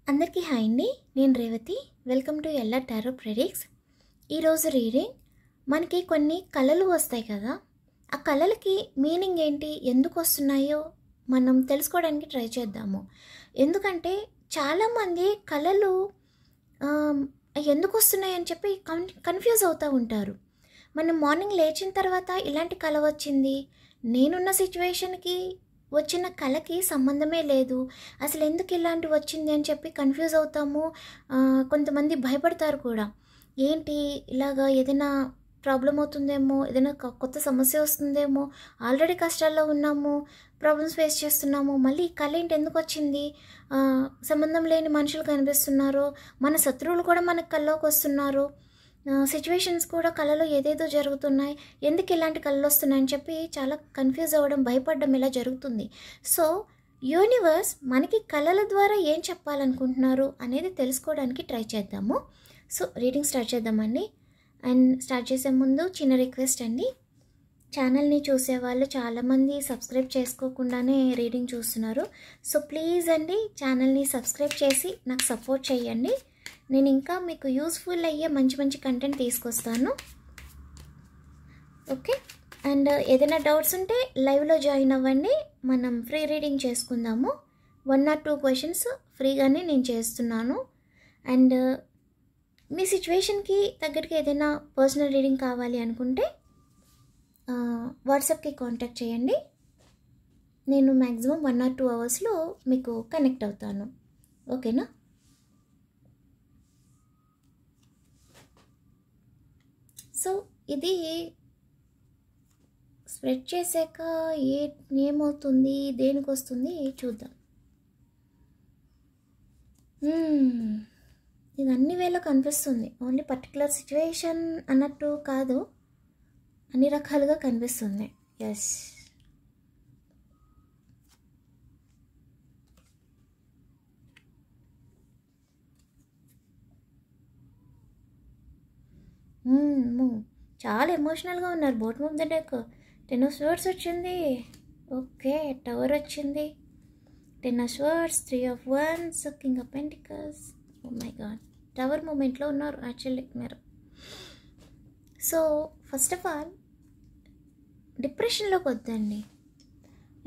అందరికీ హాయ్ అండి. నేను Revathi. Welcome to LR tarot ప్రెడిక్ట్స్. ఈరోజు రీడింగ్ మనకి కొన్ని కళలు వస్తాయి కదా, ఆ కళలకి మీనింగ్ ఏంటి, ఎందుకు వస్తున్నాయో మనం తెలుసుకోవడానికి ట్రై చేద్దాము. ఎందుకంటే చాలామంది కళలు ఎందుకు వస్తున్నాయని చెప్పి కన్ఫ్యూజ్ అవుతూ ఉంటారు. మనం మార్నింగ్ లేచిన తర్వాత ఇలాంటి కళ వచ్చింది, నేనున్న సిచ్యువేషన్కి వచ్చిన కళకి సంబంధమే లేదు, అసలు ఎందుకు ఇలాంటి వచ్చింది అని చెప్పి కన్ఫ్యూజ్ అవుతాము. కొంతమంది భయపడతారు కూడా, ఏంటి ఇలాగా ఏదైనా ప్రాబ్లం అవుతుందేమో, ఏదైనా కొత్త సమస్య వస్తుందేమో, ఆల్రెడీ కష్టాల్లో ఉన్నాము, ప్రాబ్లమ్స్ ఫేస్ చేస్తున్నాము, మళ్ళీ ఈ కళ ఏంటి, ఎందుకు వచ్చింది, సంబంధం లేని మనుషులు కనిపిస్తున్నారు, మన శత్రువులు కూడా మనకు కల్లోకి వస్తున్నారు, సిచ్యువేషన్స్ కూడా కళలో ఏదేదో జరుగుతున్నాయి, ఎందుకు ఇలాంటి కళలు వస్తున్నాయని చెప్పి చాలా కన్ఫ్యూజ్ అవ్వడం, భయపడడం ఇలా జరుగుతుంది. సో యూనివర్స్ మనకి కళల ద్వారా ఏం చెప్పాలనుకుంటున్నారు అనేది తెలుసుకోవడానికి ట్రై చేద్దాము. సో రీడింగ్ స్టార్ట్ చేద్దామండి. అండ్ స్టార్ట్ చేసే ముందు చిన్న రిక్వెస్ట్ అండి, ఛానల్ని చూసేవాళ్ళు చాలామంది సబ్స్క్రైబ్ చేసుకోకుండానే రీడింగ్ చూస్తున్నారు. సో ప్లీజ్ అండి, ఛానల్ని సబ్స్క్రైబ్ చేసి నాకు సపోర్ట్ చేయండి. నేను ఇంకా మీకు యూస్ఫుల్ అయ్యే మంచి మంచి కంటెంట్ తీసుకొస్తాను. ఓకే. అండ్ ఏదైనా డౌట్స్ ఉంటే లైవ్లో జాయిన్ అవ్వండి, మనం ఫ్రీ రీడింగ్ చేసుకుందాము. 1 or 2 క్వశ్చన్స్ ఫ్రీగానే నేను చేస్తున్నాను. అండ్ మీ సిచ్యువేషన్కి తగ్గట్టుగా ఏదైనా పర్సనల్ రీడింగ్ కావాలి అనుకుంటే వాట్సాప్కి కాంటాక్ట్ చేయండి. నేను మ్యాక్సిమం 1 or 2 అవర్స్లో మీకు కనెక్ట్ అవుతాను. ఓకేనా? సో ఇది స్ప్రెడ్ చేసాక ఏమవుతుంది, దేనికి వస్తుంది చూద్దాం. ఇది అన్ని వేళ కనిపిస్తుంది, ఓన్లీ పర్టికులర్ సిచ్యువేషన్ అన్నట్టు కాదు, అన్ని రకాలుగా కనిపిస్తుంది. ఎస్, చాలా ఎమోషనల్గా ఉన్నారు. Bottom of the deck 10 of Swords వచ్చింది. ఓకే, టవర్ వచ్చింది, 10 of Swords, 3 of Wands, King of Pentacles. Oh my God, tower మూమెంట్లో ఉన్నారు యాక్చువల్లీ మీరు. సో ఫస్ట్ ఆఫ్ ఆల్ డిప్రెషన్లోకి వద్దండి,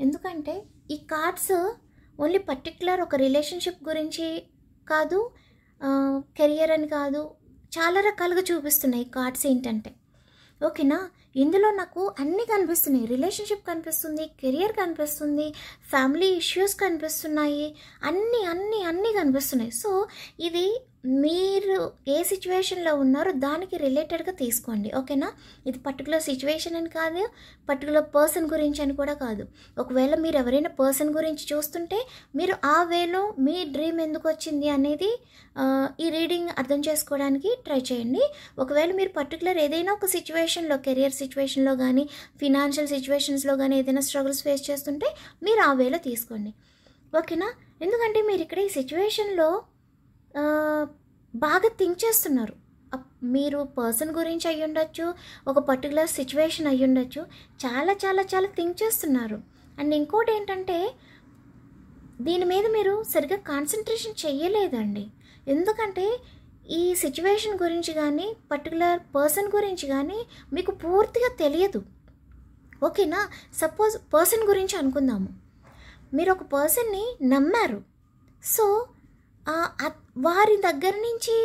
ఎందుకంటే ఈ కార్డ్స్ ఓన్లీ పర్టికులర్ ఒక రిలేషన్షిప్ గురించి కాదు, కెరియర్ అని కాదు, చాలా రకాలుగా చూపిస్తున్నాయి కార్డ్స్. ఏంటంటే ఓకేనా, ఇందులో నాకు అన్నీ కనిపిస్తున్నాయి. రిలేషన్షిప్ కనిపిస్తుంది, కెరియర్ కనిపిస్తుంది, ఫ్యామిలీ ఇష్యూస్ కనిపిస్తున్నాయి, అన్నీ కనిపిస్తున్నాయి. సో ఇది మీరు ఏ సిచ్యువేషన్లో ఉన్నారో దానికి రిలేటెడ్గా తీసుకోండి. ఓకేనా? ఇది పర్టికులర్ సిచ్యువేషన్ అని కాదు, పర్టికులర్ పర్సన్ గురించి అని కూడా కాదు. ఒకవేళ మీరు ఎవరైనా పర్సన్ గురించి చూస్తుంటే మీరు ఆ వేలో మీ డ్రీమ్ ఎందుకు వచ్చింది అనేది ఈ రీడింగ్ అర్థం చేసుకోవడానికి ట్రై చేయండి. ఒకవేళ మీరు పర్టికులర్ ఏదైనా ఒక సిచ్యువేషన్లో, కెరియర్ సిచ్యువేషన్లో కానీ, ఫినాన్షియల్ సిచ్యువేషన్స్లో కానీ ఏదైనా స్ట్రగుల్స్ ఫేస్ చేస్తుంటే మీరు ఆ వేలో తీసుకోండి. ఓకేనా? ఎందుకంటే మీరు ఇక్కడ ఈ సిచ్యువేషన్లో బాగా థింక్ చేస్తున్నారు. మీరు పర్సన్ గురించి అయ్యి ఉండొచ్చు, ఒక పర్టికులర్ సిచ్యువేషన్ అయ్యి ఉండొచ్చు, చాలా చాలా చాలా థింక్ చేస్తున్నారు. అండ్ ఇంకోటి ఏంటంటే దీని మీద మీరు సరిగ్గా కాన్సన్ట్రేషన్ చెయ్యలేదండి, ఎందుకంటే ఈ సిచ్యువేషన్ గురించి కానీ, పర్టికులర్ పర్సన్ గురించి కానీ మీకు పూర్తిగా తెలియదు. ఓకేనా? సపోజ్ పర్సన్ గురించి అనుకుందాము, మీరు ఒక పర్సన్ని నమ్మారు, సో వారి దగ్గర నుంచి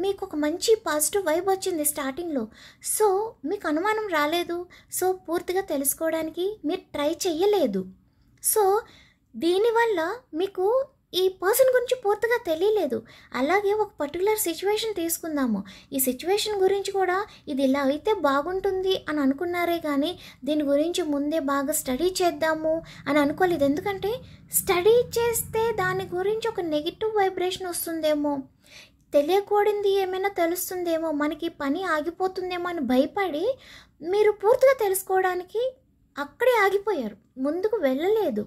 మీకు ఒక మంచి పాజిటివ్ వైబ్ వచ్చింది స్టార్టింగ్లో, సో మీకు అనుమానం రాలేదు, సో పూర్తిగా తెలుసుకోవడానికి మీరు ట్రై చెయ్యలేదు. సో దీనివల్ల మీకు ఈ పర్సన్ గురించి పూర్తిగా తెలియలేదు. అలాగే ఒక పర్టికులర్ సిచ్యువేషన్ తీసుకుందాము, ఈ సిచ్యువేషన్ గురించి కూడా ఇది ఇలా అయితే బాగుంటుంది అని అనుకున్నారే కానీ దీని గురించి ముందే బాగా స్టడీ చేద్దాము అని అనుకోలేదు. ఎందుకంటే స్టడీ చేస్తే దాని గురించి ఒక నెగిటివ్ వైబ్రేషన్ వస్తుందేమో, తెలియకూడదు ఏమైనా తెలుస్తుందేమో, మనకి పని ఆగిపోతుందేమో అని భయపడి మీరు పూర్తిగా తెలుసుకోవడానికి అక్కడే ఆగిపోయారు, ముందుకు వెళ్ళలేదు.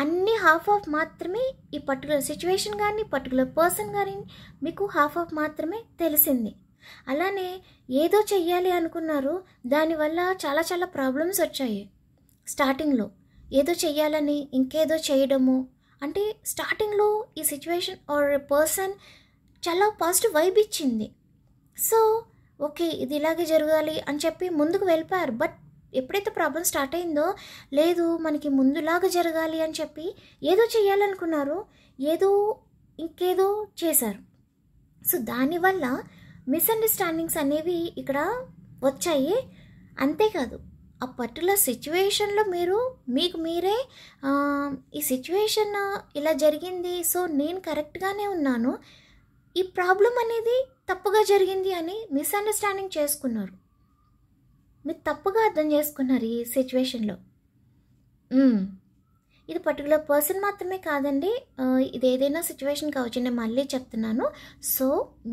అన్నీ హాఫ్ మాత్రమే, ఈ పర్టికులర్ సిచ్యువేషన్ కానీ, పర్టికులర్ పర్సన్ కానీ మీకు హాఫ్ మాత్రమే తెలిసింది. అలానే ఏదో చెయ్యాలి అనుకున్నారు, దానివల్ల చాలా చాలా ప్రాబ్లమ్స్ వచ్చాయి. స్టార్టింగ్లో ఏదో చెయ్యాలని ఇంకేదో చేయడము, అంటే స్టార్టింగ్లో ఈ సిచ్యువేషన్ ఆర్ పర్సన్ చాలా పాజిటివ్ వైబ్ ఇచ్చింది. సో ఓకే, ఇది ఇలాగే జరగాలి అని చెప్పి ముందుకు వెళ్ళిపోయారు. బట్ ఎప్పుడైతే ప్రాబ్లం స్టార్ట్ అయిందో, లేదు మనకి ముందులాగా జరగాలి అని చెప్పి ఏదో చేయాలనుకున్నారు, ఏదో ఇంకేదో చేశారు. సో దానివల్ల మిస్అండర్స్టాండింగ్స్ అనేవి ఇక్కడ వచ్చాయి. అంతేకాదు, ఆ పర్టికులర్ సిచ్యువేషన్లో మీకు మీరే ఈ సిచ్యువేషన్ ఇలా జరిగింది, సో నేను కరెక్ట్గానే ఉన్నాను, ఈ ప్రాబ్లం అనేది తప్పుగా జరిగింది అని మిస్అండర్స్టాండింగ్ చేసుకున్నారు. మీరు తప్పుగా అర్థం చేసుకున్నారు ఈ సిచ్యువేషన్లో. ఇది పర్టికులర్ పర్సన్ మాత్రమే కాదండి, ఇది ఏదైనా సిచ్యువేషన్ కావచ్చు. నేను మళ్ళీ చెప్తున్నాను. సో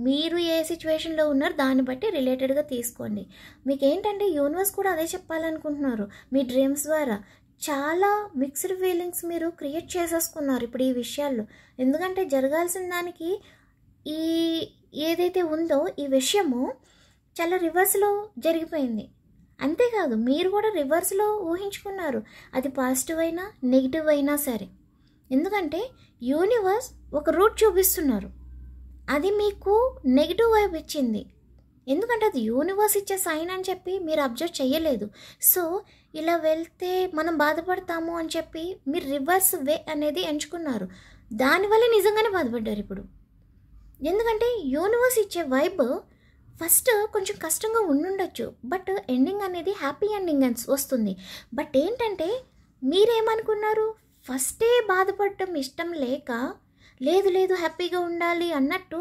మీరు ఏ సిచ్యువేషన్లో ఉన్నారో దాన్ని బట్టి రిలేటెడ్గా తీసుకోండి. మీకు ఏంటంటే యూనివర్స్ కూడా అదే చెప్పాలనుకుంటున్నారు. మీ డ్రీమ్స్ ద్వారా చాలా మిక్స్డ్ ఫీలింగ్స్ మీరు క్రియేట్ చేసేసుకున్నారు ఇప్పుడు ఈ విషయాల్లో. ఎందుకంటే జరగాల్సిన దానికి ఈ ఏదైతే ఉందో ఈ విషయము చాలా రివర్స్లో జరిగిపోయింది. అంతేకాదు, మీరు కూడా రివర్స్లో ఊహించుకున్నారు. అది పాజిటివ్ అయినా నెగిటివ్ అయినా సరే. ఎందుకంటే యూనివర్స్ ఒక రూట్ చూపిస్తున్నారు, అది మీకు నెగిటివ్ వైపు ఇచ్చింది. ఎందుకంటే అది యూనివర్స్ ఇచ్చే సైన్ అని చెప్పి మీరు అబ్జర్వ్ చేయలేదు. సో ఇలా వెళ్తే మనం బాధపడతాము అని చెప్పి మీరు రివర్స్ వే అనేది ఎంచుకున్నారు. దానివల్ల నిజంగానే బాధపడ్డారు ఇప్పుడు. ఎందుకంటే యూనివర్స్ ఇచ్చే వైబ్ ఫస్ట్ కొంచెం కష్టంగా ఉండుండొచ్చు, బట్ ఎండింగ్ అనేది హ్యాపీ ఎండింగ్ వస్తుంది. బట్ ఏంటంటే మీరేమనుకున్నారు, ఫస్టే బాధపడటం ఇష్టం లేక లేదు లేదు హ్యాపీగా ఉండాలి అన్నట్టు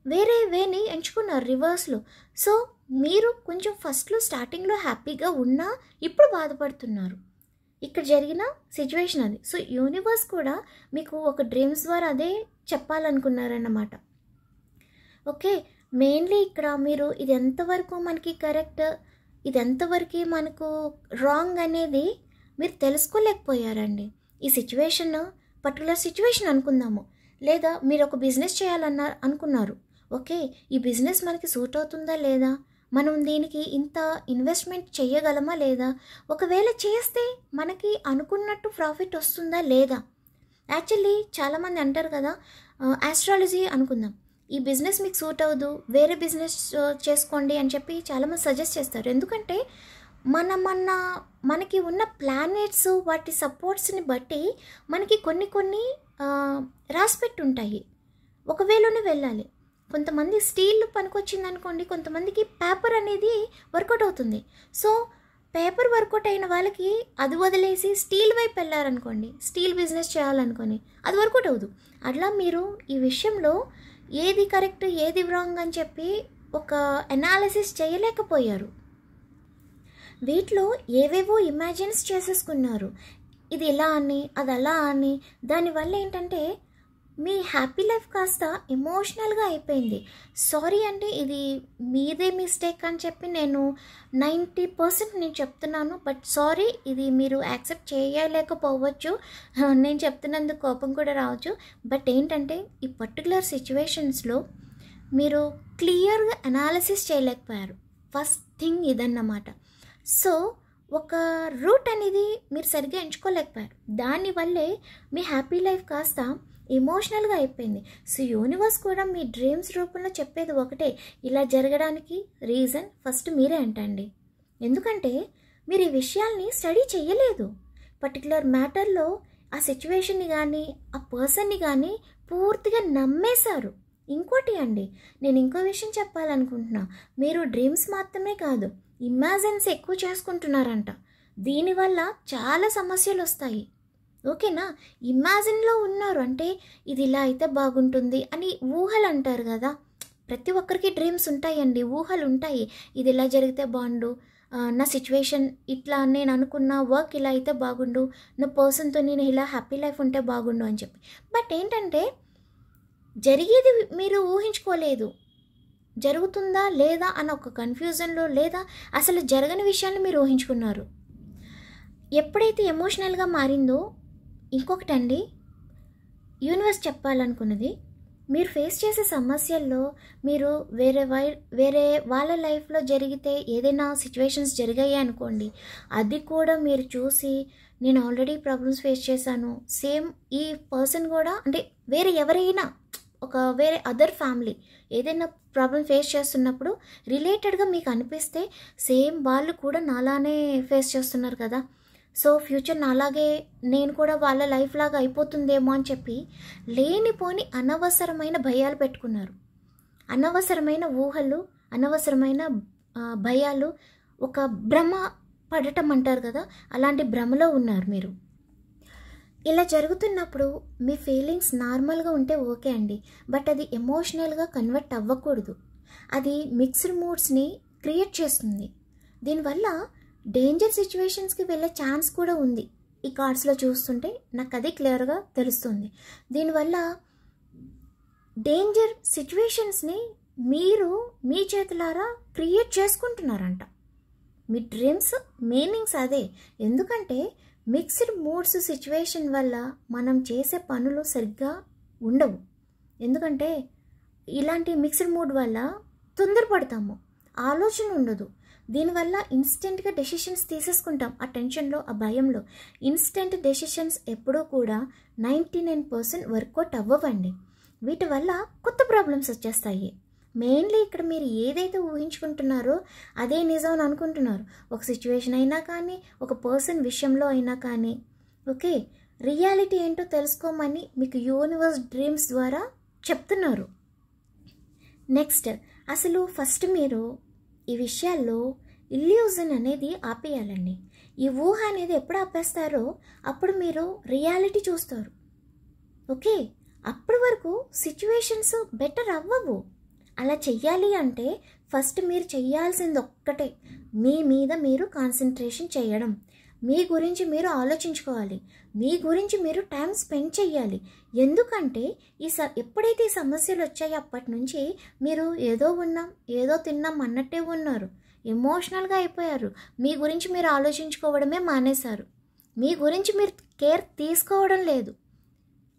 వేరే వేని ఎంచుకున్నారు రివర్స్లో. సో మీరు కొంచెం ఫస్ట్లో స్టార్టింగ్లో హ్యాపీగా ఉన్నా ఇప్పుడు బాధపడుతున్నారు. ఇక్కడ జరిగిన సిచ్యువేషన్ అది. సో యూనివర్స్ కూడా మీకు ఒక డ్రీమ్స్ ద్వారా అదే చెప్పాలనుకున్నారన్నమాట. ఓకే, మెయిన్లీ ఇక్కడ మీరు ఇది ఎంతవరకు మనకి కరెక్ట్, ఇది ఎంతవరకు మనకు రాంగ్ అనేది మీరు తెలుసుకోలేకపోయారండి. ఈ సిచ్యువేషన్ పర్టికులర్ సిచ్యువేషన్ అనుకుందాము, లేదా మీరు ఒక బిజినెస్ అనుకున్నారు. ఓకే, ఈ బిజినెస్ మనకి సూట్ అవుతుందా లేదా, మనం దీనికి ఇంత ఇన్వెస్ట్మెంట్ చేయగలమా లేదా, ఒకవేళ చేస్తే మనకి అనుకున్నట్టు ప్రాఫిట్ వస్తుందా లేదా. యాక్చువల్లీ చాలామంది అంటారు కదా, ఆస్ట్రాలజీ అనుకుందాం, ఈ బిజినెస్ మీకు సూట్ అవ్వదు, వేరే బిజినెస్ చేసుకోండి అని చెప్పి చాలామంది సజెస్ట్ చేస్తారు. ఎందుకంటే మనకి ఉన్న ప్లానెట్స్ వాటి సపోర్ట్స్ని బట్టి మనకి కొన్ని రాసిపెట్టి ఉంటాయి, ఒకవేళనే వెళ్ళాలి. కొంతమంది స్టీల్ పనికొచ్చింది అనుకోండి, కొంతమందికి పేపర్ అనేది వర్కౌట్ అవుతుంది. సో పేపర్ వర్కౌట్ అయిన వాళ్ళకి అది వదిలేసి స్టీల్ వైపు వెళ్ళారనుకోండి, స్టీల్ బిజినెస్ చేయాలనుకొని అది వర్కౌట్ అవ్వదు. అట్లా మీరు ఈ విషయంలో ఏది కరెక్ట్ ఏది రాంగ్ అని చెప్పి ఒక అనాలిసిస్ చేయలేకపోయారు. వీటిలో ఏవేవో ఇమాజిన్స్ చేసేసుకున్నారు, ఇది ఇలా అని అది అలా అని. దానివల్ల ఏంటంటే మీ హ్యాపీ లైఫ్ కాస్త ఎమోషనల్గా అయిపోయింది. సారీ అండి, ఇది మీదే మిస్టేక్ అని చెప్పి నేను 90% నేను చెప్తున్నాను. బట్ సారీ, ఇది మీరు యాక్సెప్ట్ చేయలేకపోవచ్చు, నేను చెప్తున్నందుకు కోపం కూడా రావచ్చు. బట్ ఏంటంటే ఈ పర్టికులర్ సిచ్యువేషన్స్లో మీరు క్లియర్గా అనాలిసిస్ చేయలేకపోయారు. ఫస్ట్ థింగ్ ఇదన్నమాట. సో ఒక రూట్ అనేది మీరు సరిగ్గా ఎంచుకోలేకపోయారు. దానివల్లే మీ హ్యాపీ లైఫ్ కాస్త ఎమోషనల్గా అయిపోయింది. సో యూనివర్స్ కూడా మీ డ్రీమ్స్ రూపంలో చెప్పేది ఒకటే, ఇలా జరగడానికి రీజన్ ఫస్ట్ మీరే అంటండి. ఎందుకంటే మీరు ఈ విషయాల్ని స్టడీ చేయలేదు. పర్టికులర్ మ్యాటర్లో ఆ సిచ్యువేషన్ని కానీ ఆ పర్సన్ని కానీ పూర్తిగా నమ్మేశారు. ఇంకోటి అండి, నేను ఇంకో విషయం చెప్పాలనుకుంటున్నా. మీరు డ్రీమ్స్ మాత్రమే కాదు, ఇమాజిన్స్ ఎక్కువ చేసుకుంటున్నారంట. దీనివల్ల చాలా సమస్యలు వస్తాయి. ఓకేనా, ఇమాజిన్లో ఉన్నారు అంటే ఇది ఇలా అయితే బాగుంటుంది అని ఊహలు అంటారు కదా. ప్రతి ఒక్కరికి డ్రీమ్స్ ఉంటాయండి, ఊహలు ఉంటాయి. ఇది ఇలా జరిగితే బాగుండు, నా సిచ్యువేషన్ ఇట్లా, నేను అనుకున్న వర్క్ ఇలా అయితే బాగుండు, నా పర్సన్తో నేను ఇలా హ్యాపీ లైఫ్ ఉంటే బాగుండు అని చెప్పి. బట్ ఏంటంటే జరిగేది మీరు ఊహించుకోలేదు, జరుగుతుందా లేదా అన్న ఒక కన్ఫ్యూజన్లో, లేదా అసలు జరగని విషయాన్ని మీరు ఊహించుకున్నారు. ఎప్పుడైతే ఎమోషనల్గా మారిందో, ఇంకొకటండి యూనివర్స్ చెప్పాలనుకున్నది, మీరు ఫేస్ చేసే సమస్యల్లో మీరు వేరే వాళ్ళ లైఫ్లో జరిగితే ఏదైనా సిచ్యువేషన్స్ జరిగాయి అనుకోండి, అది కూడా మీరు చూసి నేను ఆల్రెడీ ప్రాబ్లమ్స్ ఫేస్ చేశాను, సేమ్ ఈ పర్సన్ కూడా అంటే వేరే ఎవరైనా వేరే అదర్ ఫ్యామిలీ ఏదైనా ప్రాబ్లం ఫేస్ చేస్తున్నప్పుడు రిలేటెడ్గా మీకు అనిపిస్తే సేమ్ వాళ్ళు కూడా నాలానే ఫేస్ చేస్తున్నారు కదా, సో ఫ్యూచర్ నాలాగే నేను కూడా వాళ్ళ లైఫ్ లాగా అయిపోతుందేమో అని చెప్పి లేనిపోని అనవసరమైన భయాలు పెట్టుకున్నారు. అనవసరమైన ఊహలు, అనవసరమైన భయాలు, ఒక భ్రమ పడటం అంటారు కదా, అలాంటి భ్రమలో ఉన్నారు మీరు. ఇలా జరుగుతున్నప్పుడు మీ ఫీలింగ్స్ నార్మల్గా ఉంటే ఓకే అండి, బట్ అది ఎమోషనల్గా కన్వర్ట్ అవ్వకూడదు. అది మిక్స్డ్ మూడ్స్ని క్రియేట్ చేస్తుంది. దీనివల్ల డేంజర్ సిచ్యువేషన్స్కి వెళ్ళే ఛాన్స్ కూడా ఉంది. ఈ కార్డ్స్లో చూస్తుంటే నాకు అది క్లియర్గా తెలుస్తుంది. దీనివల్ల డేంజర్ సిచ్యువేషన్స్ని మీరు మీ చేతులారా క్రియేట్ చేసుకుంటున్నారంట. మీ డ్రీమ్స్ మీనింగ్స్ అదే. ఎందుకంటే మిక్స్డ్ మూడ్స్ సిచ్యువేషన్ వల్ల మనం చేసే పనులు సరిగ్గా ఉండవు. ఎందుకంటే ఇలాంటి మిక్స్డ్ మూడ్ వల్ల తొందరపడతాము, ఆలోచన ఉండదు. దీనివల్ల ఇన్స్టెంట్గా డెసిషన్స్ తీసేసుకుంటాం. ఆ టెన్షన్లో, ఆ భయంలో ఇన్స్టెంట్ డెసిషన్స్ ఎప్పుడూ కూడా 99% వర్కౌట్ అవ్వవండి. వీటి వల్ల కొత్త ప్రాబ్లమ్స్ వచ్చేస్తాయి. మెయిన్లీ ఇక్కడ మీరు ఏదైతే ఊహించుకుంటున్నారో అదే నిజం అని అనుకుంటున్నారు. ఒక సిచ్యువేషన్ అయినా కానీ, ఒక పర్సన్ విషయంలో అయినా కానీ. ఓకే, రియాలిటీ ఏంటో తెలుసుకోమని మీకు యూనివర్స్ డ్రీమ్స్ ద్వారా చెప్తున్నారు. నెక్స్ట్, అసలు ఫస్ట్ మీరు ఈ విషయాల్లో ఇల్యూజన్ అనేది ఆపేయాలండి. ఈ ఊహ అనేది ఎప్పుడు ఆపేస్తారో అప్పుడు మీరు రియాలిటీ చూస్తారు. ఓకే, అప్పటి వరకు సిచ్యువేషన్స్ బెటర్ అవ్వవు. అలా చెయ్యాలి అంటే ఫస్ట్ మీరు చెయ్యాల్సింది ఒక్కటే, మీ మీద మీరు కాన్సన్ట్రేషన్ చేయడం. మీ గురించి మీరు ఆలోచించుకోవాలి, మీ గురించి మీరు టైం స్పెండ్ చేయాలి. ఎందుకంటే ఎప్పుడైతే ఈ సమస్యలు వచ్చాయో అప్పటి నుంచి మీరు ఏదో ఉన్నాం, ఏదో తిన్నాం అన్నట్టే ఉన్నారు. ఎమోషనల్గా అయిపోయారు. మీ గురించి మీరు ఆలోచించుకోవడమే మానేశారు. మీ గురించి మీరు కేర్ తీసుకోవడం లేదు.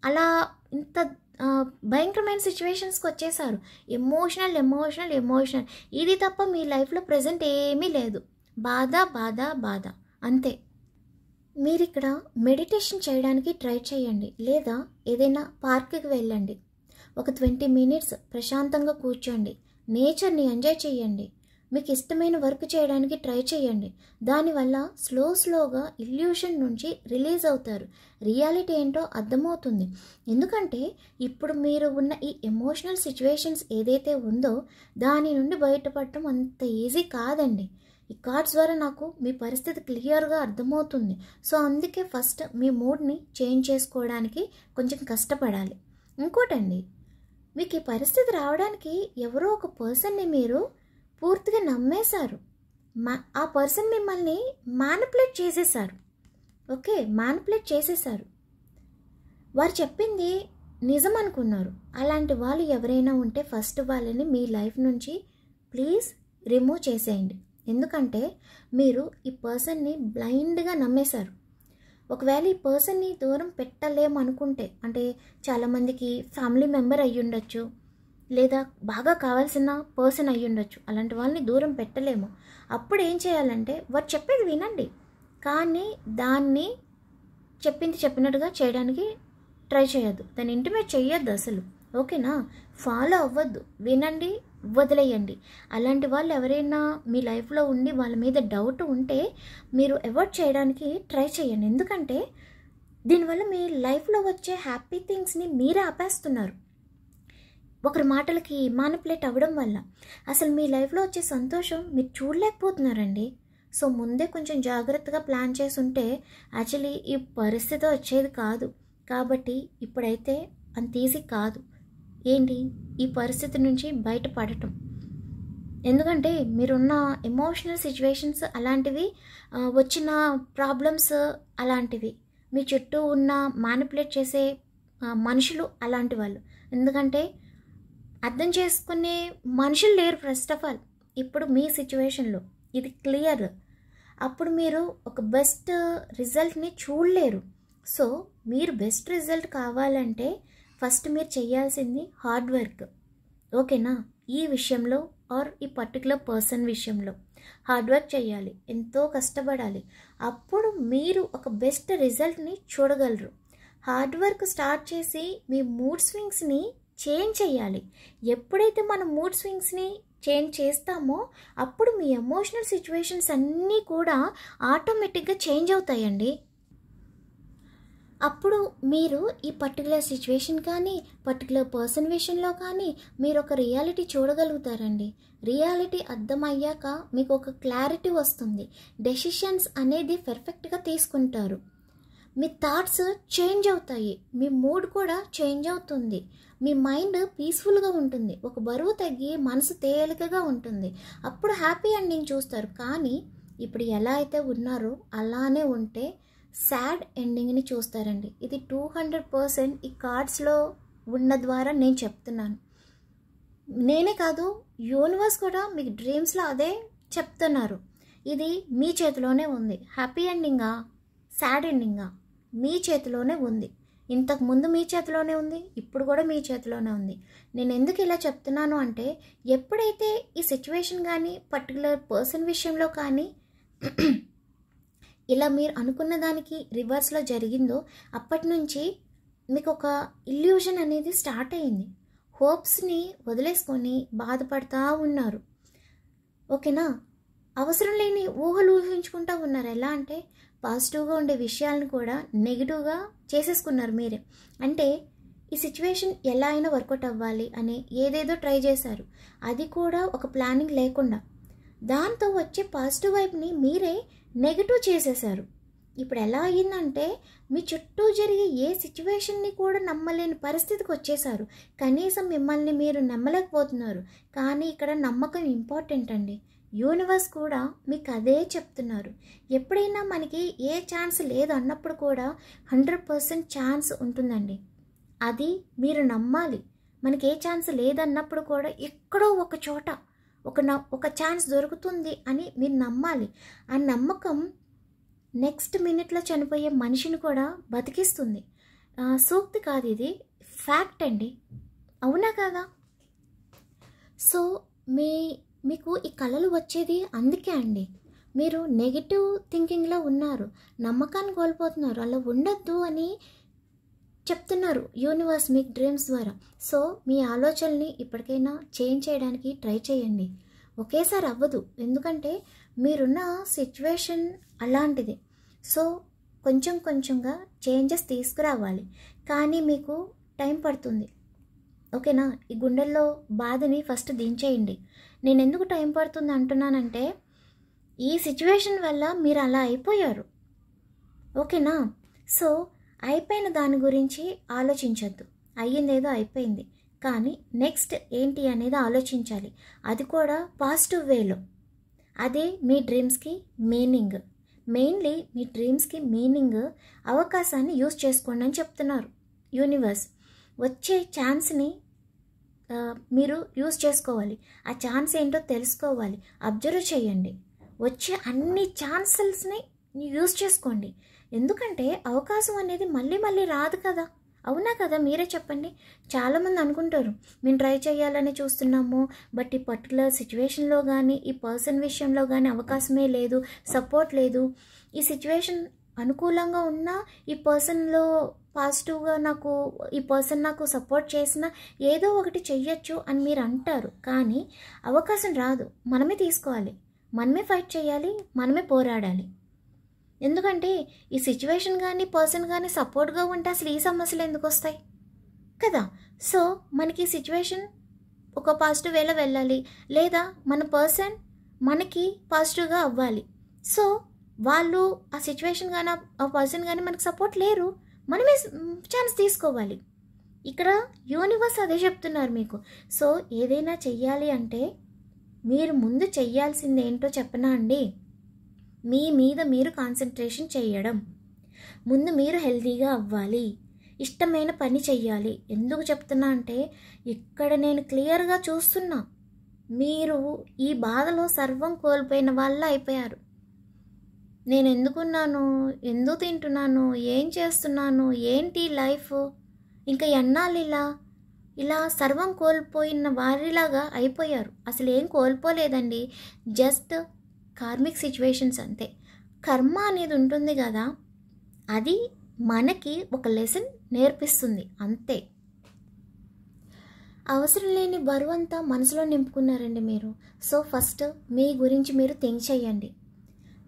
అలా ఇంత భయంకరమైన సిచ్యువేషన్స్కి వచ్చేసారు. ఎమోషనల్ ఇది తప్ప మీ లైఫ్లో ప్రజెంట్ ఏమీ లేదు. బాధ అంతే. మీరు ఇక్కడ మెడిటేషన్ చేయడానికి ట్రై చేయండి, లేదా ఏదైనా పార్క్కి వెళ్ళండి. ఒక 20 minutes ప్రశాంతంగా కూర్చోండి, నేచర్ని ఎంజాయ్ చేయండి. మీకు ఇష్టమైన వర్క్ చేయడానికి ట్రై చేయండి. దానివల్ల స్లోగా ఇల్యూషన్ నుంచి రిలీజ్ అవుతారు. రియాలిటీ ఏంటో అర్థమవుతుంది. ఎందుకంటే ఇప్పుడు మీరు ఉన్న ఈ ఎమోషనల్ సిచ్యువేషన్స్ ఏదైతే ఉందో దాని నుండి బయటపడటం అంత ఈజీ కాదండి. ఈ కార్డ్స్ ద్వారా నాకు మీ పరిస్థితి క్లియర్గా అర్థమవుతుంది. సో అందుకే ఫస్ట్ మీ మూడ్ని చేంజ్ చేసుకోవడానికి కొంచెం కష్టపడాలి. ఇంకోటండి, మీకు ఈ పరిస్థితి రావడానికి ఎవరో ఒక పర్సన్ని మీరు పూర్తిగా నమ్మేశారు. ఆ పర్సన్ మిమ్మల్ని మ్యానిపులేట్ చేసేసారు. ఓకే, మ్యానిపులేట్ చేసేసారు. వారు చెప్పింది నిజం అనుకున్నారు. అలాంటి వాళ్ళు ఎవరైనా ఉంటే ఫస్ట్ వాళ్ళని మీ లైఫ్ నుంచి ప్లీజ్ రిమూవ్ చేసేయండి. ఎందుకంటే మీరు ఈ పర్సన్ని బ్లైండ్గా నమ్మేశారు. ఒకవేళ ఈ పర్సన్ని దూరం పెట్టలేమనుకుంటే, అంటే చాలామందికి ఫ్యామిలీ మెంబర్ అయ్యి ఉండొచ్చు, లేదా బాగా కావాల్సిన పర్సన్ అయ్యి ఉండొచ్చు. అలాంటి వాళ్ళని దూరం పెట్టలేము. అప్పుడు ఏం చేయాలంటే వారు చెప్పేది వినండి, కానీ దాన్ని చెప్పినట్టుగా చేయడానికి ట్రై చేయొద్దు. దాన్ని ఇంటిమేట్ చేయొద్దు అసలు. ఓకేనా, ఫాలో అవ్వద్దు, వినండి, వదిలేయండి. అలాంటి వాళ్ళు ఎవరైనా మీ లైఫ్లో ఉండి వాళ్ళ మీద డౌట్ ఉంటే మీరు అవాయిడ్ చేయడానికి ట్రై చేయండి. ఎందుకంటే దీనివల్ల మీ లైఫ్లో వచ్చే హ్యాపీ థింగ్స్ని మీరే ఆపేస్తున్నారు. ఒకరి మాటలకి మానిపులేట్ అవ్వడం వల్ల అసలు మీ లైఫ్లో వచ్చే సంతోషం మీరు చూడలేకపోతున్నారండి. సో ముందే కొంచెం జాగ్రత్తగా ప్లాన్ చేసి ఉంటే యాక్చువల్లీ ఈ పరిస్థితి వచ్చేది కాదు. కాబట్టి ఇప్పుడైతే అంత ఈజీ కాదు ఏంటి ఈ పరిస్థితి నుంచి బయటపడటం. ఎందుకంటే మీరున్న ఎమోషనల్ సిచ్యువేషన్స్ అలాంటివి, వచ్చిన ప్రాబ్లమ్స్ అలాంటివి, మీ చుట్టూ ఉన్న మానిపులేట్ చేసే మనుషులు అలాంటి వాళ్ళు. ఎందుకంటే అర్థం చేసుకునే మనుషులు లేరు ఫస్ట్ ఆఫ్ ఆల్ ఇప్పుడు మీ సిచ్యువేషన్లో. ఇది క్లియర్. అప్పుడు మీరు ఒక బెస్ట్ రిజల్ట్ని చూడలేరు. సో మీరు బెస్ట్ రిజల్ట్ కావాలంటే ఫస్ట్ మీరు చేయాల్సింది హార్డ్ వర్క్. ఓకేనా? ఈ విషయంలో ఆర్ ఈ పర్టికులర్ పర్సన్ విషయంలో హార్డ్ వర్క్ చేయాలి, ఎంతో కష్టపడాలి. అప్పుడు మీరు ఒక బెస్ట్ రిజల్ట్ని చూడగలరు. హార్డ్ వర్క్ స్టార్ట్ చేసి మీ మూడ్ స్వింగ్స్ని చేంజ్ చేయాలి. ఎప్పుడైతే మనం మూడ్ స్వింగ్స్ని చేంజ్ చేస్తామో అప్పుడు మీ ఎమోషనల్ సిచ్యువేషన్స్ అన్నీ కూడా ఆటోమేటిక్గా చేంజ్ అవుతాయండి. అప్పుడు మీరు ఈ పర్టికులర్ సిచ్యువేషన్ కానీ పర్టికులర్ పర్సన్ విషయంలో కానీ మీరు ఒక రియాలిటీ చూడగలుగుతారండి. రియాలిటీ అర్థమయ్యాక మీకు ఒక క్లారిటీ వస్తుంది. డెసిషన్స్ అనేది పర్ఫెక్ట్గా తీసుకుంటారు. మీ థాట్స్ చేంజ్ అవుతాయి, మీ మూడ్ కూడా చేంజ్ అవుతుంది, మీ మైండ్ పీస్ఫుల్గా ఉంటుంది, ఒక బరువు తగ్గి మనసు తేలికగా ఉంటుంది. అప్పుడు హ్యాపీ ఎండింగ్ చూస్తారు. కానీ ఇప్పుడు ఎలా అయితే ఉన్నారో అలానే ఉంటే సాడ్ ఎండింగ్ని చూస్తారండి. ఇది 200% ఈ కార్డ్స్లో ఉన్న ద్వారా నేను చెప్తున్నాను. నేనే కాదు, యూనివర్స్ కూడా మీకు డ్రీమ్స్లో అదే చెప్తున్నారు. ఇది మీ చేతిలోనే ఉంది. హ్యాపీ ఎండింగా సాడ్ ఎండింగా మీ చేతిలోనే ఉంది. ఇంతకుముందు మీ చేతిలోనే ఉంది, ఇప్పుడు కూడా మీ చేతిలోనే ఉంది. నేను ఎందుకు ఇలా చెప్తున్నాను అంటే ఎప్పుడైతే ఈ సిచ్యువేషన్ కానీ పర్టికులర్ పర్సన్ విషయంలో కానీ ఇలా మీరు అనుకున్న దానికి రివర్స్లో జరిగిందో అప్పటి నుంచి మీకు ఒక ఇల్యూజన్ అనేది స్టార్ట్ అయింది. హోప్స్ని వదిలేసుకొని బాధపడతా ఉన్నారు. ఓకేనా? అవసరం లేని ఊహలు ఊహించుకుంటూ ఉన్నారు. ఎలా అంటే పాజిటివ్గా ఉండే విషయాలను కూడా నెగిటివ్గా చేసేసుకున్నారు మీరే. అంటే ఈ సిచ్యువేషన్ ఎలా అయినా వర్కౌట్ అవ్వాలి అని ఏదేదో ట్రై చేశారు. అది కూడా ఒక ప్లానింగ్ లేకుండా దాంతో వచ్చే పాజిటివ్ వైపుని మీరే నెగిటివ్ చేసేశారు. ఇప్పుడు ఎలా అయ్యిందంటే మీ చుట్టూ జరిగే ఏ సిచ్యువేషన్ని కూడా నమ్మలేని పరిస్థితికి వచ్చేసారు. కనీసం మిమ్మల్ని మీరు నమ్మలేకపోతున్నారు. కానీ ఇక్కడ నమ్మకం ఇంపార్టెంట్ అండి. యూనివర్స్ కూడా మీకు అదే చెప్తున్నారు. ఎప్పుడైనా మనకి ఏ ఛాన్స్ లేదు అన్నప్పుడు కూడా 100% ఛాన్స్ ఉంటుందండి. అది మీరు నమ్మాలి. మనకి ఏ ఛాన్స్ లేదన్నప్పుడు కూడా ఎక్కడో ఒక చోట ఒక ఛాన్స్ దొరుకుతుంది అని మీరు నమ్మాలి. ఆ నమ్మకం నెక్స్ట్ మినిట్లో చనిపోయే మనిషిని కూడా బతికిస్తుంది. సూక్తి కాదు, ఇది ఫ్యాక్ట్ అండి. అవునా కాదా? సో మీకు ఈ కళలు వచ్చేది అందుకే అండి. మీరు నెగిటివ్ థింకింగ్లో ఉన్నారు, నమ్మకాన్ని కోల్పోతున్నారు. అలా ఉండొద్దు అని చెప్తున్నారు యూనివర్స్ మీకు డ్రీమ్స్ ద్వారా. సో మీ ఆలోచనల్ని ఇప్పటికైనా చేంజ్ చేయడానికి ట్రై చేయండి. ఒకేసారి అవ్వదు, ఎందుకంటే మీరున్న సిచ్యువేషన్ అలాంటిది. సో కొంచెం కొంచెంగా చేంజెస్ తీసుకురావాలి. కానీ మీకు టైం పడుతుంది. ఓకేనా? ఈ గుండెల్లో బాధని ఫస్ట్ దించేయండి. నేను ఎందుకు టైం పడుతుంది అంటున్నానంటే ఈ సిచ్యువేషన్ వల్ల మీరు అలా అయిపోయారు. ఓకేనా? సో అయిపోయిన దాని గురించి ఆలోచించద్దు. అయ్యిందేదో అయిపోయింది, కానీ నెక్స్ట్ ఏంటి అనేది ఆలోచించాలి. అది కూడా పాజిటివ్ వేలో. అదే మీ డ్రీమ్స్కి మీనింగ్. మెయిన్లీ మీ డ్రీమ్స్కి మీనింగ్ అవకాశాన్ని యూజ్ చేసుకోండి అని చెప్తున్నారు యూనివర్స్. వచ్చే ఛాన్స్ని మీరు యూజ్ చేసుకోవాలి. ఆ ఛాన్స్ ఏంటో తెలుసుకోవాలి, అబ్జర్వ్ చేయండి. వచ్చే అన్ని ఛాన్సెస్ని యూజ్ చేసుకోండి. ఎందుకంటే అవకాశం అనేది మళ్ళీ మళ్ళీ రాదు కదా. అవునా కదా? మీరే చెప్పండి. చాలామంది అనుకుంటారు మేము ట్రై చేయాలని చూస్తున్నాము, బట్ ఈ పర్టికులర్ సిచ్యువేషన్లో కానీ ఈ పర్సన్ విషయంలో కానీ అవకాశమే లేదు, సపోర్ట్ లేదు. ఈ సిచ్యువేషన్ అనుకూలంగా ఉన్నా ఈ పర్సన్లో పాజిటివ్గా ఈ పర్సన్ నాకు సపోర్ట్ చేసినా ఏదో ఒకటి చెయ్యొచ్చు అని మీరు అంటారు. కానీ అవకాశం రాదు, మనమే తీసుకోవాలి, మనమే ఫైట్ చేయాలి, మనమే పోరాడాలి. ఎందుకంటే ఈ సిచ్యువేషన్ కానీ పర్సన్ కానీ సపోర్ట్గా ఉంటే అసలు ఈ సమస్యలు ఎందుకు వస్తాయి కదా. సో మనకి సిచ్యువేషన్ ఒక పాజిటివ్ వేలో వెళ్ళాలి, లేదా మన పర్సన్ మనకి పాజిటివ్గా అవ్వాలి. సో వాళ్ళు ఆ సిచ్యువేషన్ కానీ ఆ పర్సన్ కానీ మనకు సపోర్ట్ లేరు, మనమే ఛాన్స్ తీసుకోవాలి. ఇక్కడ యూనివర్స్ అదే చెప్తున్నారు మీకు. సో ఏదైనా చెయ్యాలి అంటే మీరు ముందు చెయ్యాల్సింది ఏంటో చెప్పనా అండి? మీ మీద మీరు కాన్సన్ట్రేషన్ చేయడం. ముందు మీరు హెల్తీగా అవ్వాలి, ఇష్టమైన పని చెయ్యాలి. ఎందుకు చెప్తున్నా అంటే ఇక్కడ నేను క్లియర్గా చూస్తున్నా, మీరు ఈ బాధలో సర్వం కోల్పోయిన వాళ్ళ అయిపోయారు. నేను ఎందుకున్నాను, ఎందుకు తింటున్నాను, ఏం చేస్తున్నాను, ఏంటి లైఫ్, ఇంకా ఎన్నాళ్ళు ఇలా సర్వం కోల్పోయిన వారిలాగా అయిపోయారు. అసలు ఏం కోల్పోలేదండి, జస్ట్ కార్మిక్ సిచ్యువేషన్స్ అంతే. కర్మ అనేది ఉంటుంది కదా, అది మనకి ఒక లెసన్ నేర్పిస్తుంది అంతే. అవసరం లేని బరువు అంతా మనసులో నింపుకున్నారండి మీరు. సో ఫస్ట్ మీ గురించి మీరు థింక్ చేయండి,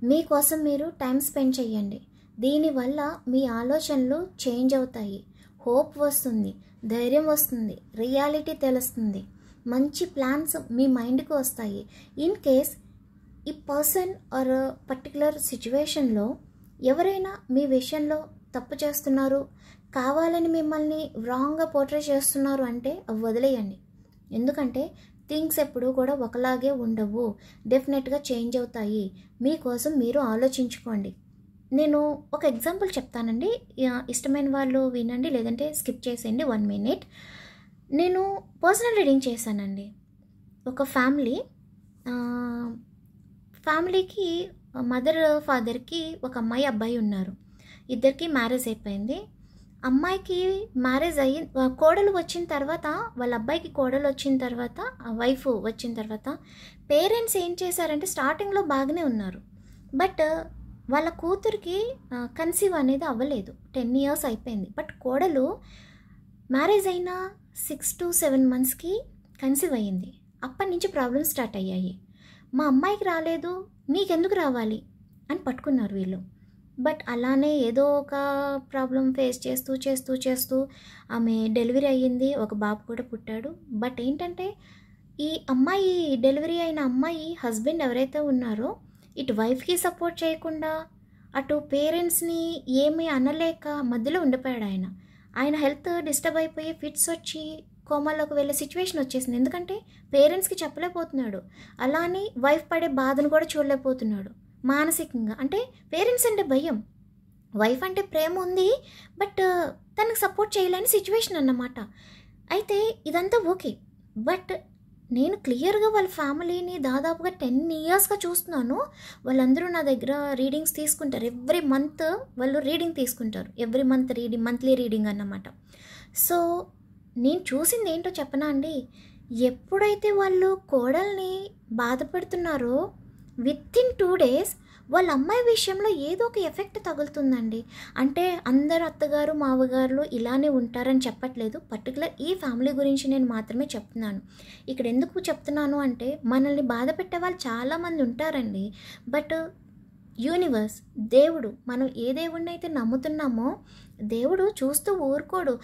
మీకోసం మీరు టైం స్పెండ్ చేయండి. దీనివల్ల మీ ఆలోచనలు చేంజ్ అవుతాయి, హోప్ వస్తుంది, ధైర్యం వస్తుంది, రియాలిటీ తెలుస్తుంది, మంచి ప్లాన్స్ మీ మైండ్కి వస్తాయి. ఇన్ కేస్ ఈ పర్సన్ ఆర్ పర్టికులర్ సిచ్యువేషన్లో ఎవరైనా మీ విషయంలో తప్పు చేస్తున్నారు, కావాలని మిమ్మల్ని రాంగ్గా పోర్ట్రే చేస్తున్నారు అంటే అవి వదిలేయండి. ఎందుకంటే థింగ్స్ ఎప్పుడూ కూడా ఒకలాగే ఉండవు, డెఫినెట్గా చేంజ్ అవుతాయి. మీకోసం మీరు ఆలోచించుకోండి. నేను ఒక ఎగ్జాంపుల్ చెప్తానండి, ఇష్టమైన వాళ్ళు వినండి, లేదంటే స్కిప్ చేసేయండి 1 minute. నేను పర్సనల్ రీడింగ్ చేశానండి. ఒక ఫ్యామిలీకి మదర్ ఫాదర్కి ఒక అమ్మాయి అబ్బాయి ఉన్నారు. ఇద్దరికి మ్యారేజ్ అయిపోయింది. అమ్మాయికి మ్యారేజ్ అయ్యి కోడలు వచ్చిన తర్వాత, వాళ్ళ అబ్బాయికి కోడలు వచ్చిన తర్వాత, వైఫ్ వచ్చిన తర్వాత పేరెంట్స్ ఏం చేశారంటే స్టార్టింగ్లో బాగానే ఉన్నారు, బట్ వాళ్ళ కూతురికి కన్సీవ్ అనేది అవ్వలేదు. 10 years అయిపోయింది. బట్ కోడలు మ్యారేజ్ అయిన 6 to 7 monthsకి కన్సీవ్ అయ్యింది. అప్పటి నుంచి ప్రాబ్లమ్స్ స్టార్ట్ అయ్యాయి. మా అమ్మాయికి రాలేదు, నీకెందుకు రావాలి అని పట్టుకున్నారు వీళ్ళు. బట్ అలానే ఏదో ఒక ప్రాబ్లం ఫేస్ చేస్తూ ఆమె డెలివరీ అయ్యింది, ఒక బాబు కూడా పుట్టాడు. బట్ ఏంటంటే ఈ అమ్మాయి, డెలివరీ అయిన అమ్మాయి హస్బెండ్ ఎవరైతే ఉన్నారో ఇటు వైఫ్కి సపోర్ట్ చేయకుండా, అటు పేరెంట్స్ని ఏమీ అనలేక మధ్యలో ఉండిపోయాడు ఆయన హెల్త్ డిస్టర్బ్ అయిపోయి ఫిట్స్ వచ్చి కోమాలోకి వెళ్ళే సిచ్యువేషన్ వచ్చేసింది. ఎందుకంటే పేరెంట్స్కి చెప్పలేకపోతున్నాడు, అలా అని వైఫ్ పడే బాధను కూడా చూడలేకపోతున్నాడు మానసికంగా. అంటే పేరెంట్స్ అంటే భయం, వైఫ్ అంటే ప్రేమ ఉంది, బట్ తనకు సపోర్ట్ చేయలేని సిచ్యువేషన్ అన్నమాట. అయితే ఇదంతా ఓకే, బట్ నేను క్లియర్గా వాళ్ళ ఫ్యామిలీని దాదాపుగా 10 yearsగా చూస్తున్నాను. వాళ్ళందరూ నా దగ్గర రీడింగ్స్ తీసుకుంటారు. ఎవ్రీ మంత్ వాళ్ళు రీడింగ్ తీసుకుంటారు, ఎవ్రీ మంత్ మంత్లీ రీడింగ్ అన్నమాట. సో నేను చూసింది ఏంటో చెప్పనా అండి, ఎప్పుడైతే వాళ్ళు కోడల్ని బాధపడుతున్నారో వితిన్ 2 days వాళ్ళ అమ్మాయి విషయంలో ఏదో ఒక ఎఫెక్ట్ తగులుతుందండి. అంటే అందరు అత్తగారు మావగారులు ఇలానే ఉంటారని చెప్పట్లేదు, పర్టికులర్ ఈ ఫ్యామిలీ గురించి నేను మాత్రమే చెప్తున్నాను. ఇక్కడ ఎందుకు చెప్తున్నాను అంటే, మనల్ని బాధ పెట్టే వాళ్ళు చాలామంది ఉంటారండి. బట్ యూనివర్స్, దేవుడు, మనం ఏ దేవుడిని అయితే నమ్ముతున్నామో దేవుడు చూస్తూ ఊరుకోడు.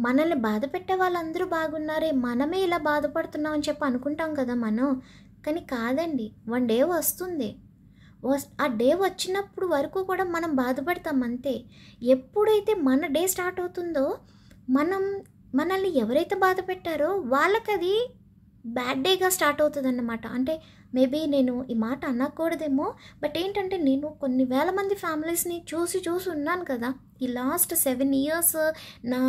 మనల్ని బాధ పెట్టే వాళ్ళందరూ బాగున్నారే, మనమే ఇలా బాధపడుతున్నాం అని చెప్పి అనుకుంటాం కదా మనం. కానీ కాదండి, 1 day వస్తుంది, ఆ డే వచ్చినప్పుడు వరకు కూడా మనం బాధపడతాం అంతే. ఎప్పుడైతే మన డే స్టార్ట్ అవుతుందో, మనల్ని ఎవరైతే బాధ పెట్టారో వాళ్ళకి అది బ్యాడ్ డేగా స్టార్ట్ అవుతుంది అన్నమాట. అంటే మేబీ నేను ఈ మాట అనకూడదేమో, బట్ ఏంటంటే నేను కొన్ని వేల మంది ఫ్యామిలీస్ని చూసి ఉన్నాను కదా ఈ లాస్ట్ 7 years నా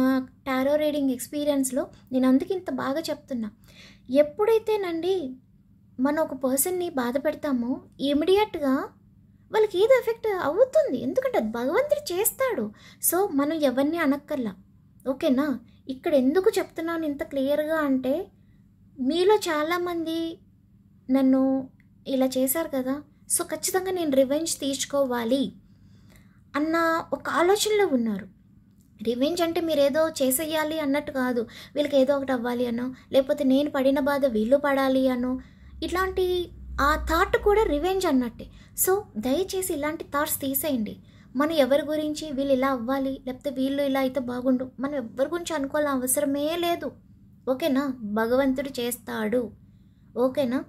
టారో రీడింగ్ ఎక్స్పీరియన్స్లో. నేను అందుకు ఇంత బాగా చెప్తున్నా. ఎప్పుడైతేనండి మనం ఒక పర్సన్ని బాధ పెడతామో ఇమీడియట్గా వాళ్ళకి ఏదో ఎఫెక్ట్ అవుతుంది, ఎందుకంటే అది భగవంతుడు చేస్తాడు. సో మనం ఎవరిని అనక్కర్లా, ఓకేనా. ఇక్కడ ఎందుకు చెప్తున్నాను ఇంత క్లియర్గా అంటే, మీలో చాలామంది నన్ను ఇలా చేశారు కదా, సో ఖచ్చితంగా నేను రివెంజ్ తీర్చుకోవాలి అన్న ఒక ఆలోచనలో ఉన్నారు. రివెంజ్ అంటే మీరు ఏదో చేసేయాలి అన్నట్టు కాదు, వీళ్ళకి ఏదో ఒకటి అవ్వాలి అనో, లేకపోతే నేను పడిన బాధ వీళ్ళు పడాలి అనో, ఇట్లాంటి ఆ థాట్ కూడా రివెంజ్ అన్నట్టే. సో దయచేసి ఇలాంటి థాట్స్ తీసేయండి. మనం ఎవరి గురించి వీళ్ళు ఇలా అవ్వాలి, లేకపోతే వీళ్ళు ఇలా అయితే బాగుండు, మనం ఎవరి గురించి అనుకోవాలని అవసరమే లేదు, ఓకేనా. భగవంతుడు చేస్తాడు, ఓకేనా.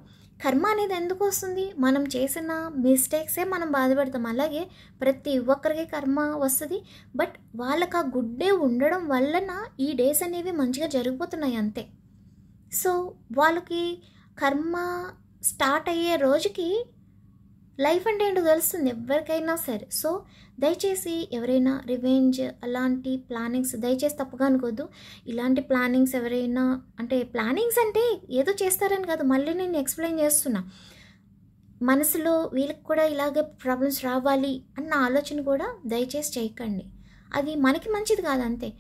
కర్మ అనేది ఎందుకు వస్తుంది, మనం చేసిన మిస్టేక్సే మనం బాధపడతాం. అలాగే ప్రతి ఒక్కరికి కర్మ వస్తుంది, బట్ వాళ్ళకి ఆ గుడ్ డే ఉండడం వలన ఈ డేస్ అనేవి మంచిగా జరిగిపోతున్నాయి అంతే. సో వాళ్ళకి కర్మ స్టార్ట్ అయ్యే రోజుకి లైఫ్ అంటే ఏంటో తెలుస్తుంది ఎవరికైనా సరే. సో దయచేసి ఎవరైనా రివెంజ్ అలాంటి ప్లానింగ్స్ దయచేసి తప్పుగా అనుకోద్దు. ఇలాంటి ప్లానింగ్స్ ఎవరైనా, అంటే ప్లానింగ్స్ అంటే ఏదో చేస్తారని కాదు, మళ్ళీ నేను ఎక్స్ప్లెయిన్ చేస్తున్నా. మనసులో వీళ్ళకి కూడా ఇలాగే ప్రాబ్లమ్స్ రావాలి అన్న ఆలోచన కూడా దయచేసి చేయకండి, అది మనకి మంచిది కాదు అంతే.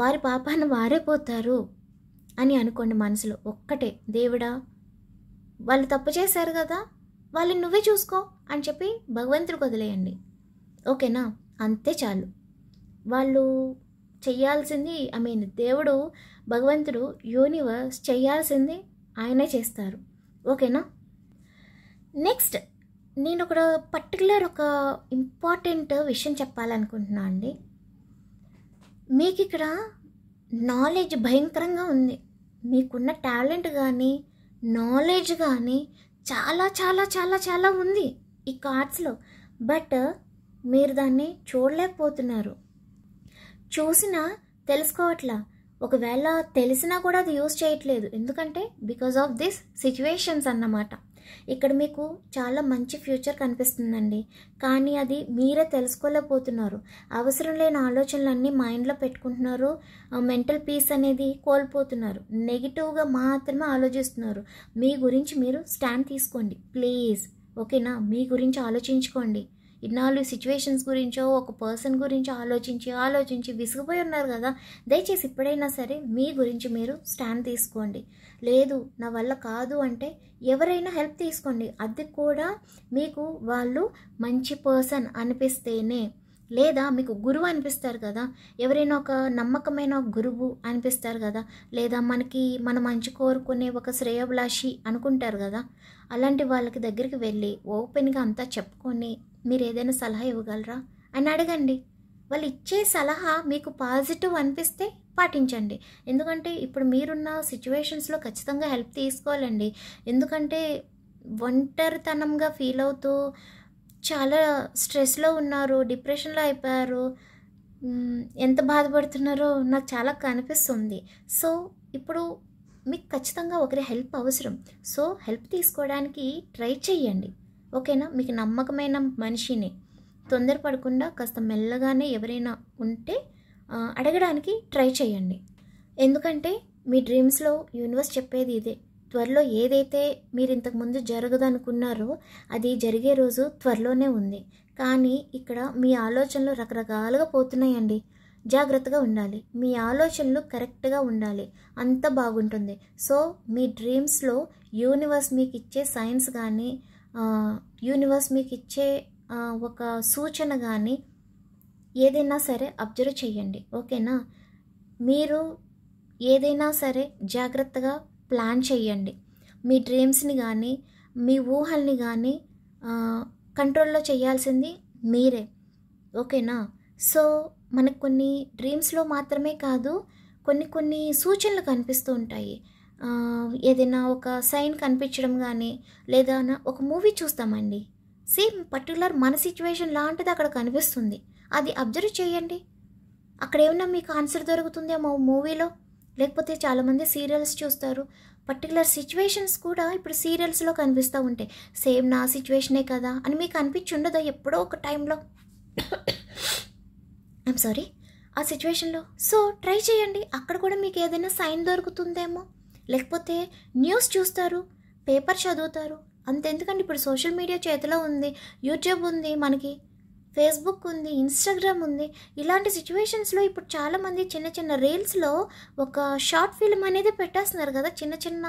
వారి పాపాన వారే పోతారు అని అనుకోండి మనసులో. ఒక్కటే, దేవుడా వాళ్ళు తప్పు చేశారు కదా, వాళ్ళని నువ్వే చూసుకో అని చెప్పి భగవంతుడికి వదిలేయండి. ఓకేనా? అంతే చాలు. వాళ్ళు చెయ్యాల్సింది దేవుడు, భగవంతుడు, యూనివర్స్ చెయ్యాల్సింది ఆయనే చేస్తారు. ఓకేనా? నెక్స్ట్ నేను ఒక ఇంపార్టెంట్ విషయం చెప్పాలనుకుంటున్నా అండి. మీకు ఇక్కడ నాలెడ్జ్ భయంకరంగా ఉంది. మీకున్న టాలెంట్ కానీ నాలెడ్జ్ కానీ చాలా చాలా చాలా చాలా ఉంది ఈ కార్డ్స్లో. బట్ మీరు దాన్ని చూడలేకపోతున్నారు. చూసినా తెలుసుకోవట్లా. ఒకవేళ తెలిసినా కూడా అది యూజ్ చేయట్లేదు. ఎందుకంటే బికాజ్ ఆఫ్ దిస్ సిచ్యువేషన్స్ అన్నమాట. ఇక్కడ మీకు చాలా మంచి ఫ్యూచర్ కనిపిస్తుందండి, కానీ అది మీరే తెలుసుకోలేకపోతున్నారు. అవసరం లేని ఆలోచనలన్నీ మైండ్లో పెట్టుకుంటున్నారు. మెంటల్ పీస్ అనేది కోల్పోతున్నారు. నెగిటివ్గా మాత్రమే ఆలోచిస్తున్నారు. మీ గురించి మీరు స్టాండ్ తీసుకోండి ప్లీజ్. ఓకేనా? మీ గురించి ఆలోచించుకోండి. ఇన్నాళ్ళు సిచ్యువేషన్స్ గురించో ఒక పర్సన్ గురించి ఆలోచించి విసిగిపోయి ఉన్నారు కదా. దయచేసి ఇప్పుడైనా సరే మీ గురించి మీరు స్టాండ్ తీసుకోండి. లేదు నా వల్ల కాదు అంటే ఎవరైనా హెల్ప్ తీసుకోండి. అది కూడా మీకు వాళ్ళు మంచి పర్సన్ అనిపిస్తేనే, లేదా మీకు గురువు అనిపిస్తారు కదా, ఎవరైనా ఒక నమ్మకమైన గురువు అనిపిస్తారు కదా, లేదా మన మంచి కోరుకునే ఒక శ్రేయోభిలాషి అనుకుంటారు కదా, అలాంటి వాళ్ళకి దగ్గరికి వెళ్ళి ఓపెన్గా అంతా చెప్పుకొని మీరు ఏదైనా సలహా ఇవ్వగలరా అని అడగండి. వాళ్ళు ఇచ్చే సలహా మీకు పాజిటివ్ అనిపిస్తే పాటించండి. ఎందుకంటే ఇప్పుడు మీరున్న సిచ్యువేషన్స్లో ఖచ్చితంగా హెల్ప్ తీసుకోవాలండి. ఎందుకంటే ఒంటరితనంగా ఫీల్ అవుతూ చాలా స్ట్రెస్లో ఉన్నారు, డిప్రెషన్లో అయిపోయారు. ఎంత బాధపడుతున్నారో నాకు చాలా కనిపిస్తుంది. సో ఇప్పుడు మీకు ఖచ్చితంగా ఒకరి హెల్ప్ అవసరం. సో హెల్ప్ తీసుకోవడానికి ట్రై చేయండి. ఓకేనా? మీకు నమ్మకమైన మనిషిని తొందరపడకుండా కాస్త మెల్లగానే ఎవరైనా ఉంటే అడగడానికి ట్రై చేయండి. ఎందుకంటే మీ డ్రీమ్స్లో యూనివర్స్ చెప్పేది ఇదే. త్వరలో ఏదైతే మీరు ఇంతకుముందు జరగదనుకున్నారో అది జరిగే రోజు త్వరలోనే ఉంది. కానీ ఇక్కడ మీ ఆలోచనలు రకరకాలుగా పోతున్నాయండి. జాగ్రత్తగా ఉండాలి. మీ ఆలోచనలు కరెక్ట్గా ఉండాలి. అంత బాగుంటుంది. సో మీ డ్రీమ్స్లో యూనివర్స్ మీకు ఇచ్చే సైన్స్ కానీ, యూనివర్స్ మీకు ఇచ్చే ఒక సూచన కానీ ఏదైనా సరే అబ్జర్వ్ చేయండి. ఓకేనా? మీరు ఏదైనా సరే జాగ్రత్తగా ప్లాన్ చేయండి. మీ డ్రీమ్స్ని కానీ మీ ఊహల్ని కానీ కంట్రోల్లో చేయాల్సింది మీరే. ఓకేనా? సో మనకు కొన్ని డ్రీమ్స్లో మాత్రమే కాదు, కొన్ని సూచనలు కనిపిస్తూ ఉంటాయి. ఏదైనా ఒక సైన్ కనిపించడం కానీ, లేదా ఒక మూవీ చూస్తామండి, సేమ్ పర్టికులర్ మన సిచ్యువేషన్ లాంటిది అక్కడ కనిపిస్తుంది. అది అబ్జర్వ్ చేయండి. అక్కడ ఏమన్నా మీకు ఆన్సర్ దొరుకుతుందేమో మూవీలో. లేకపోతే చాలామంది సీరియల్స్ చూస్తారు, పర్టికులర్ సిచ్యువేషన్స్ కూడా ఇప్పుడు సీరియల్స్లో కనిపిస్తూ ఉంటాయి. సేమ్ నా సిచ్యువేషనే కదా అని మీకు అనిపించి ఉండదా ఎప్పుడో ఒక టైంలో? ఐఎమ్ సారీ, ఆ సిచ్యువేషన్లో. సో ట్రై చేయండి, అక్కడ కూడా మీకు ఏదైనా సైన్ దొరుకుతుందేమో. లేకపోతే న్యూస్ చూస్తారు, పేపర్ చదువుతారు. అంతెందుకండి, ఇప్పుడు సోషల్ మీడియా చేతిలో ఉంది, యూట్యూబ్ ఉంది, మనకి ఫేస్బుక్ ఉంది, ఇన్స్టాగ్రామ్ ఉంది. ఇలాంటి సిచ్యువేషన్స్లో ఇప్పుడు చాలామంది చిన్న రీల్స్లో ఒక షార్ట్ ఫిల్మ్ అనేది పెట్టేస్తున్నారు కదా, చిన్న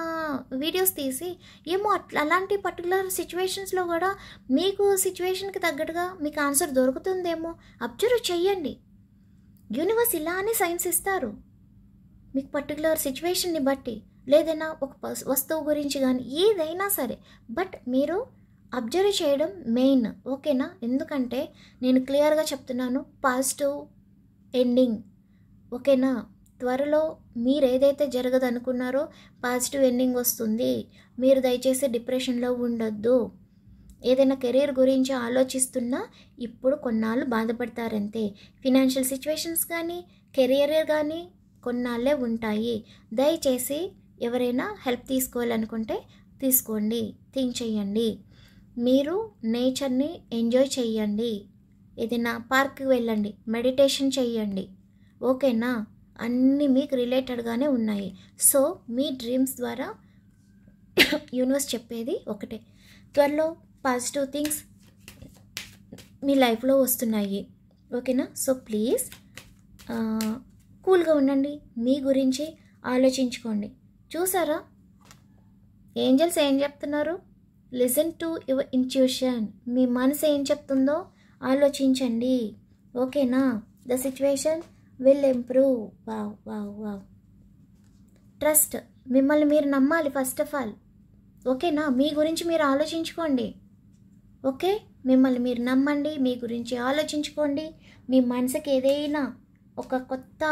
వీడియోస్ తీసి. ఏమో అలాంటి పర్టికులర్ సిచ్యువేషన్స్లో కూడా మీకు సిచ్యువేషన్కి తగ్గట్టుగా మీకు ఆన్సర్ దొరుకుతుందేమో. అబ్జర్వ్ చెయ్యండి. యూనివర్స్ ఇలానే సైన్స్ ఇస్తారు మీకు పర్టికులర్ సిచ్యువేషన్ని బట్టి, లేదైనా ఒక వస్తువు గురించి కానీ ఏదైనా సరే. బట్ మీరు అబ్జర్వ్ చేయడం మెయిన్. ఓకేనా? ఎందుకంటే నేను క్లియర్గా చెప్తున్నాను, పాజిటివ్ ఎండింగ్. ఓకేనా? త్వరలో మీరు ఏదైతే జరగదనుకున్నారో పాజిటివ్ ఎండింగ్ వస్తుంది. మీరు దయచేసి డిప్రెషన్లో ఉండొద్దు. ఏదైనా కెరీర్ గురించి ఆలోచిస్తున్నా ఇప్పుడు కొన్నాళ్ళు బాధపడతారంతే. ఫినాన్షియల్ సిచ్యువేషన్స్ కానీ కెరీర్ కానీ కొన్నాళ్ళే ఉంటాయి. దయచేసి ఎవరైనా హెల్ప్ తీసుకోవాలనుకుంటే తీసుకోండి, థింక్ చేయండి. మీరు నేచర్ని ఎంజాయ్ చేయండి. ఏదైనా పార్క్కి వెళ్ళండి, మెడిటేషన్ చేయండి. ఓకేనా? అన్నీ మీకు రిలేటెడ్గానే ఉన్నాయి. సో మీ డ్రీమ్స్ ద్వారా యూనివర్స్ చెప్పేది ఒకటే, త్వరలో పాజిటివ్ థింగ్స్ మీ లైఫ్లో వస్తున్నాయి. ఓకేనా? సో ప్లీజ్ కూల్గా ఉండండి, మీ గురించి ఆలోచించుకోండి. చూసారా ఏంజల్స్ ఏం చెప్తున్నారు? Listen to your intuition. మీ మనసు ఏం చెప్తుందో ఆలోచించండి. ఓకేనా? The situation will improve. Wow wow wow. Trust. మిమ్మల్ని మీరు నమ్మాలి ఫస్ట్ ఆఫ్ ఆల్. ఓకేనా? మీ గురించి మీరు ఆలోచించుకోండి. ఓకే, మిమ్మల్ని మీరు నమ్మండి, మీ గురించి ఆలోచించుకోండి. మీ మనసుకి ఏదైనా ఒక కొత్త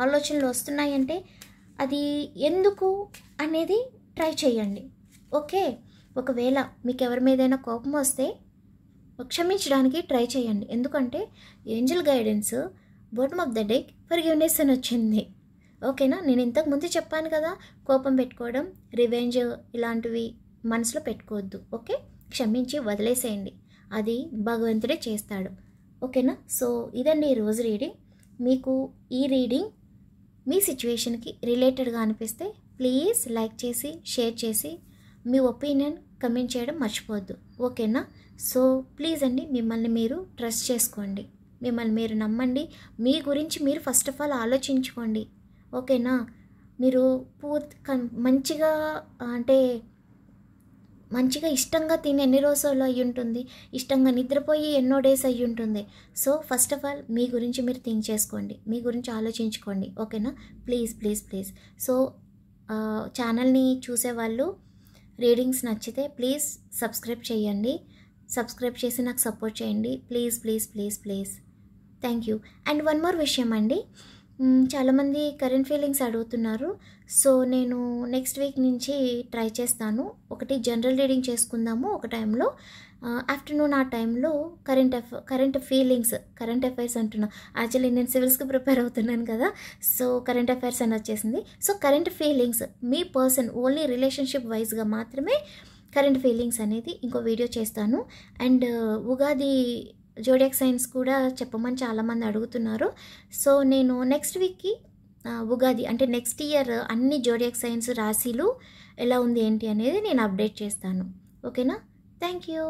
ఆలోచనలు వస్తున్నాయంటే అది ఎందుకు అనేది ట్రై చేయండి. ఓకే, ఒకవేళ మీకు ఎవరి మీదైనా కోపం వస్తే క్షమించడానికి ట్రై చేయండి. ఎందుకంటే Angel guidance bottom of the deck forgiveness అని వచ్చింది. ఓకేనా? నేను ఇంతకు ముందు చెప్పాను కదా, కోపం పెట్టుకోవడం, రివెంజ్ ఇలాంటివి మనసులో పెట్టుకోవద్దు. ఓకే, క్షమించి వదిలేసేయండి, అది భగవంతుడే చేస్తాడు. ఓకేనా? సో ఇదండి ఈరోజు రీడింగ్. మీకు ఈ రీడింగ్ మీ సిచ్యువేషన్కి రిలేటెడ్గా అనిపిస్తే ప్లీజ్ లైక్ చేసి షేర్ చేసి మీ ఒపీనియన్ కమెంట్ చేయడం మర్చిపోవద్దు. ఓకేనా? సో ప్లీజ్ అండి, మిమ్మల్ని మీరు ట్రస్ట్ చేసుకోండి, మిమ్మల్ని మీరు నమ్మండి, మీ గురించి మీరు ఫస్ట్ ఆఫ్ ఆల్ ఆలోచించుకోండి. ఓకేనా? మీరు మంచిగా అంటే మంచిగా ఇష్టంగా తిని ఎన్ని రోజులు అయ్యి ఉంటుంది, ఇష్టంగా నిద్రపోయి ఎన్నో డేస్ అయ్యి ఉంటుంది. సో ఫస్ట్ ఆఫ్ ఆల్ మీ గురించి మీరు థింక్ చేసుకోండి, మీ గురించి ఆలోచించుకోండి. ఓకేనా? Please please please. సో ఛానల్ని చూసేవాళ్ళు రీడింగ్స్ నచ్చితే ప్లీజ్ సబ్స్క్రైబ్ చేయండి, సబ్స్క్రైబ్ చేసి నాకు సపోర్ట్ చేయండి. Please please please please. Thank you. And one more విషయం అండి, చాలామంది కరెంట్ ఫీలింగ్స్ అడుగుతున్నారు. సో నేను నెక్స్ట్ వీక్ నుంచి ట్రై చేస్తాను. ఒకటి జనరల్ రీడింగ్ చేసుకుందాము ఒక టైంలో, ఆఫ్టర్నూన్ ఆ టైంలో కరెంట్ అఫైర్స్ అంటున్నా. యాక్చువల్లీ నేను సివిల్స్కి ప్రిపేర్ అవుతున్నాను కదా, సో కరెంట్ అఫైర్స్ అని వచ్చేసింది. సో కరెంట్ ఫీలింగ్స్ మీ పర్సన్ ఓన్లీ రిలేషన్షిప్ వైజ్గా మాత్రమే కరెంట్ ఫీలింగ్స్ అనేది ఇంకో వీడియో చేస్తాను. అండ్ ఉగాది జోడియాక్ సైన్స్ కూడా చెప్పమని చాలామంది అడుగుతున్నారు. సో నేను నెక్స్ట్ వీక్కి ఉగాది అంటే నెక్స్ట్ ఇయర్ అన్ని జోడియాక్ సైన్స్ రాశిలు ఎలా ఉంది ఏంటి అనేది నేను అప్డేట్ చేస్తాను. ఓకేనా? Thank you.